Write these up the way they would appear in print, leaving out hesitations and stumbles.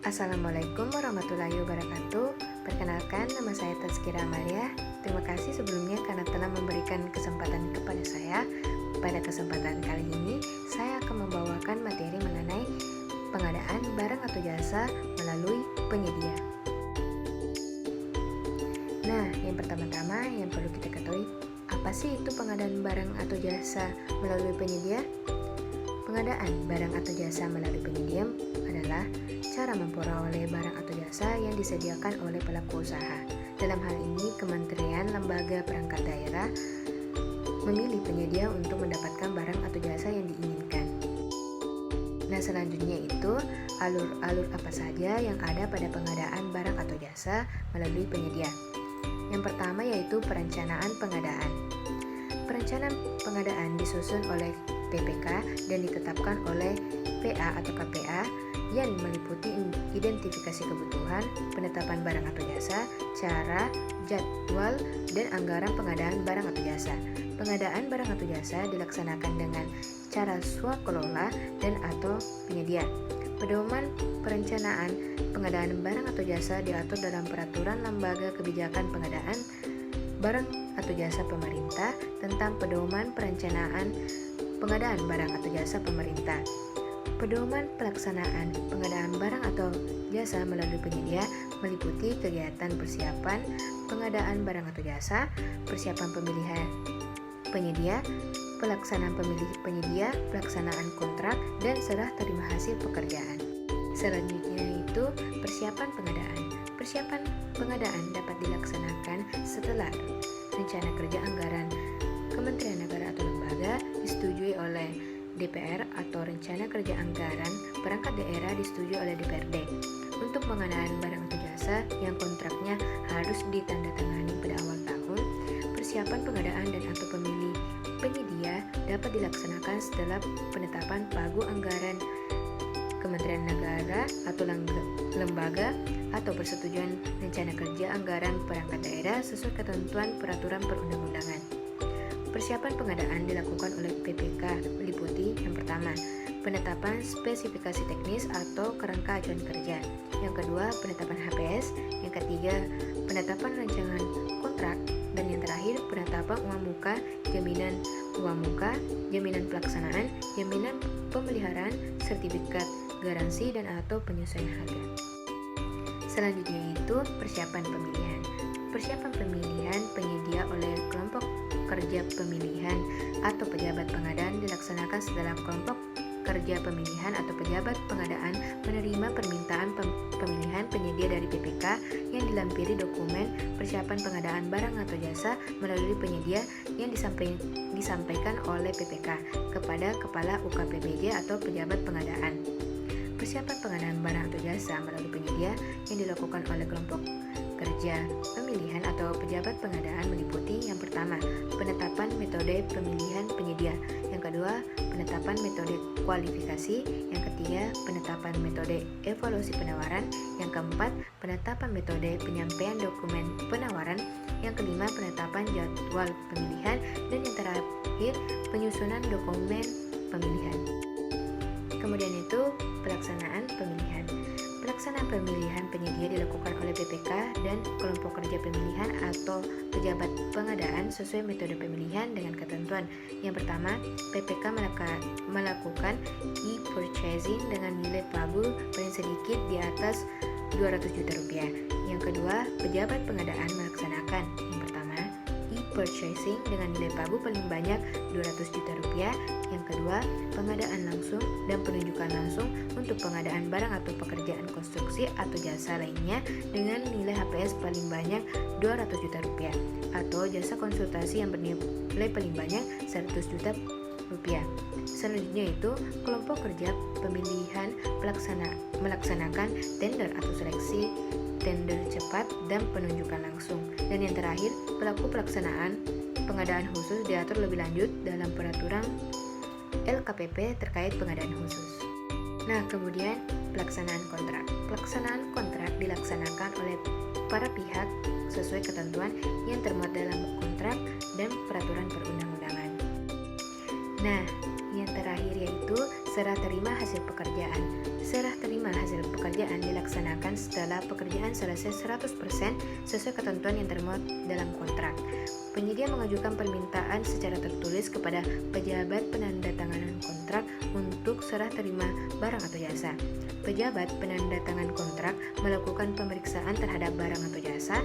Assalamualaikum warahmatullahi wabarakatuh. Perkenalkan, nama saya Tazkira Amalia. Terima kasih sebelumnya karena telah memberikan kesempatan kepada saya. Pada kesempatan kali ini, saya akan membawakan materi mengenai pengadaan barang atau jasa melalui penyedia. Nah, yang pertama-tama yang perlu kita ketahui, apa sih itu pengadaan barang atau jasa melalui penyedia? Pengadaan barang atau jasa melalui penyedia adalah cara memperoleh barang atau jasa yang disediakan oleh pelaku usaha. Dalam hal ini, kementerian, lembaga, perangkat daerah memilih penyedia untuk mendapatkan barang atau jasa yang diinginkan. Nah, selanjutnya itu alur-alur apa saja yang ada pada pengadaan barang atau jasa melalui penyedia. Yang pertama yaitu perencanaan pengadaan. Perencanaan pengadaan disusun oleh PPK dan ditetapkan oleh PA atau KPA yang meliputi identifikasi kebutuhan, penetapan barang atau jasa, cara, jadwal, dan anggaran pengadaan barang atau jasa. Pengadaan barang atau jasa dilaksanakan dengan cara swakelola dan atau penyedia. Pedoman perencanaan pengadaan barang atau jasa diatur dalam Peraturan Lembaga Kebijakan Pengadaan Barang atau Jasa Pemerintah tentang Pedoman Perencanaan Pengadaan Barang atau Jasa Pemerintah. Pedoman pelaksanaan pengadaan barang atau jasa melalui penyedia meliputi kegiatan persiapan pengadaan barang atau jasa, persiapan pemilihan penyedia, pelaksanaan pemilih penyedia, pelaksanaan kontrak, dan serah terima hasil pekerjaan. Selanjutnya itu persiapan pengadaan. Persiapan pengadaan dapat dilaksanakan setelah rencana kerja anggaran Kementerian Negara atau lembaga disetujui oleh DPR atau rencana kerja anggaran perangkat daerah disetujui oleh DPRD. Untuk pengadaan barang atau jasa yang kontraknya harus ditandatangani pada awal tahun, persiapan pengadaan dan atau pemilih penyedia dapat dilaksanakan setelah penetapan pagu anggaran Kementerian Negara atau lembaga atau persetujuan rencana kerja anggaran perangkat daerah sesuai ketentuan peraturan perundang-undangan. Persiapan pengadaan dilakukan oleh PPK meliputi yang pertama, penetapan spesifikasi teknis atau kerangka acuan kerja. Yang kedua, penetapan HPS. Yang ketiga, penetapan rancangan kontrak. Dan yang terakhir, penetapan uang muka, jaminan uang muka, jaminan pelaksanaan, jaminan pemeliharaan, sertifikat garansi, dan atau penyesuaian harga. Selanjutnya itu persiapan pemilihan. Persiapan pemilihan penyedia oleh kelompok kerja pemilihan atau pejabat pengadaan dilaksanakan setelah kelompok kerja pemilihan atau pejabat pengadaan menerima permintaan pemilihan penyedia dari PPK yang dilampiri dokumen persiapan pengadaan barang atau jasa melalui penyedia yang disampaikan oleh PPK kepada Kepala UKPBJ atau pejabat pengadaan. Persiapan pengadaan barang atau jasa melalui penyedia yang dilakukan oleh kelompok kerja pemilihan atau pejabat pengadaan meliputi yang pertama, penetapan metode pemilihan penyedia, yang kedua, penetapan metode kualifikasi, yang ketiga, penetapan metode evaluasi penawaran, yang keempat, penetapan metode penyampaian dokumen penawaran, yang kelima, penetapan jadwal pemilihan, dan yang terakhir, penyusunan dokumen pemilihan. Kemudian itu pelaksanaan pemilihan. Pelaksanaan pemilihan penyedia dilakukan oleh PPK dan kelompok kerja pemilihan atau pejabat pengadaan sesuai metode pemilihan dengan ketentuan. Yang pertama, PPK melakukan e-purchasing dengan nilai pagu paling sedikit di atas 200 juta rupiah. Yang kedua, pejabat pengadaan melaksanakan yang pertama, e-purchasing dengan nilai pagu paling banyak 200 juta rupiah. Yang kedua, pengadaan langsung dan penunjukan langsung untuk pengadaan barang atau pekerjaan konstruksi atau jasa lainnya dengan nilai HPS paling banyak 200 juta rupiah atau jasa konsultasi yang bernilai paling banyak 100 juta rupiah. Selanjutnya itu kelompok kerja pemilihan melaksanakan tender atau seleksi tender cepat dan penunjukan langsung. Dan yang terakhir, pelaku pelaksanaan pengadaan khusus diatur lebih lanjut dalam peraturan LKPP terkait pengadaan khusus. Nah, kemudian pelaksanaan kontrak. Pelaksanaan kontrak dilaksanakan oleh para pihak sesuai ketentuan yang termuat dalam kontrak dan peraturan perundang-undangan. Nah, yang terakhir yaitu serah terima hasil pekerjaan. Serah terima hasil pekerjaan dilaksanakan setelah pekerjaan selesai 100% sesuai ketentuan yang termuat dalam kontrak. Penyedia mengajukan permintaan secara tertulis kepada pejabat penandatanganan kontrak untuk serah terima barang atau jasa. Pejabat penandatangan kontrak melakukan pemeriksaan terhadap barang atau jasa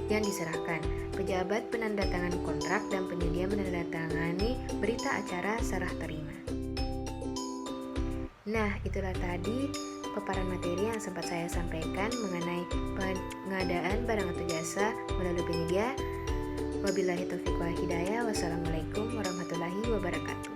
yang diserahkan. Pejabat penandatangan kontrak dan penyedia menandatangani berita acara serah terima. Nah, itulah tadi paparan materi yang sempat saya sampaikan mengenai pengadaan barang atau jasa melalui penyedia. Wabillahi taufiq wal hidayah. Wassalamualaikum warahmatullahi wabarakatuh.